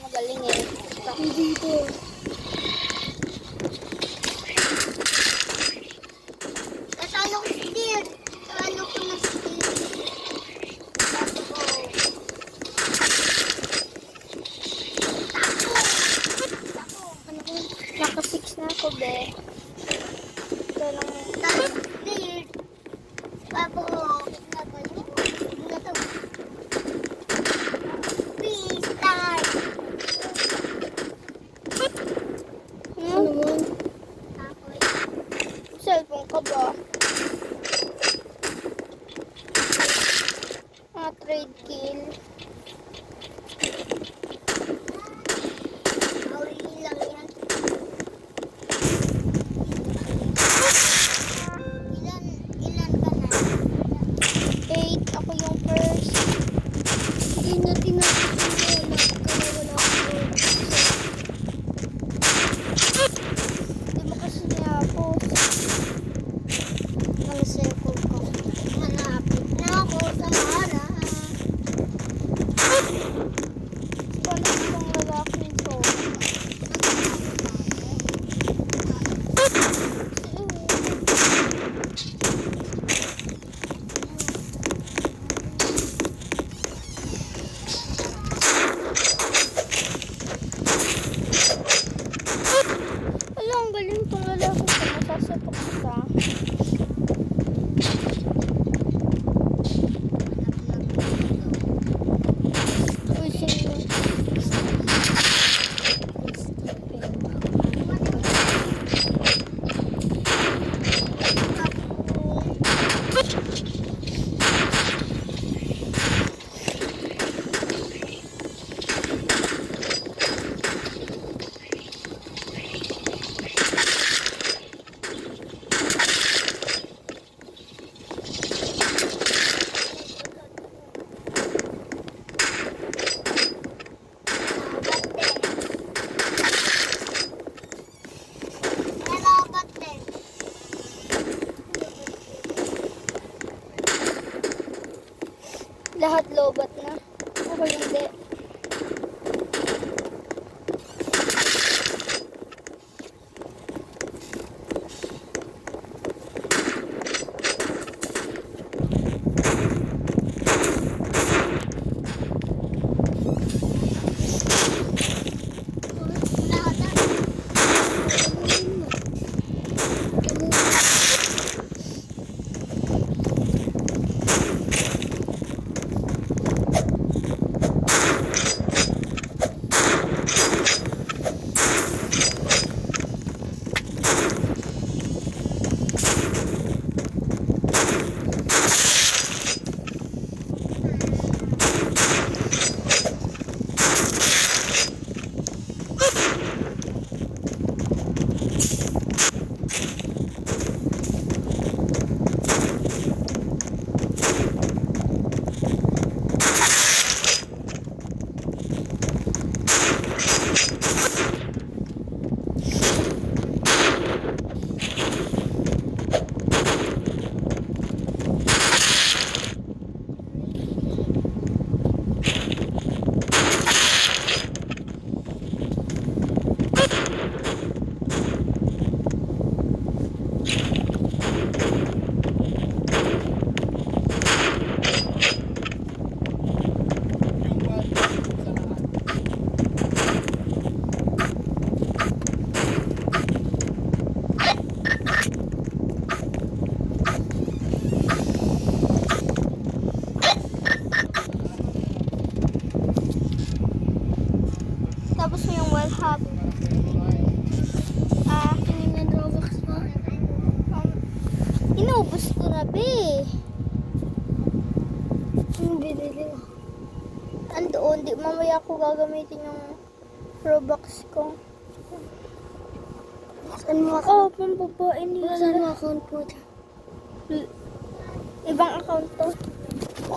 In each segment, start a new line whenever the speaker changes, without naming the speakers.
magaling eh.
Dito.
Natalo ko steer. Natalo ko na steer. Tapo ko. Tapo. Ano ko? Naka-6 na ako, be. Ito lang. Talo ko steer. Tapo ko. Ano to? Freestyle.
Ano mo?
Tapos, cellphone ka ba? Trade kill. Awili lang yan. Ilan ka na? 8. Ako yung first.
Hindi natin natin wala ako.
Di mo kasi niya-post. Ang circle ko. Malapit na ako sa harap. Paano itong lalaking to? Wala, ang galing itong lalaking to. Masasapak ka. Uy, sino? Nalabat din. Lahat lobat na. Ako hindi. Tapos mo yung well hub.
Kanina Robux mo.
Inaubos ko na, be.
Ang binili mo.
Andoon, di mamaya ko gagamitin yung Robux ko.
Saan mo
Oh,
account?
pambabae
Saan mo
nila.
account mo?
Ibang account to.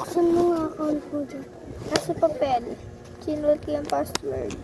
Saan mo account mo dyan?
Nasa papel. Sinulat ko yung password.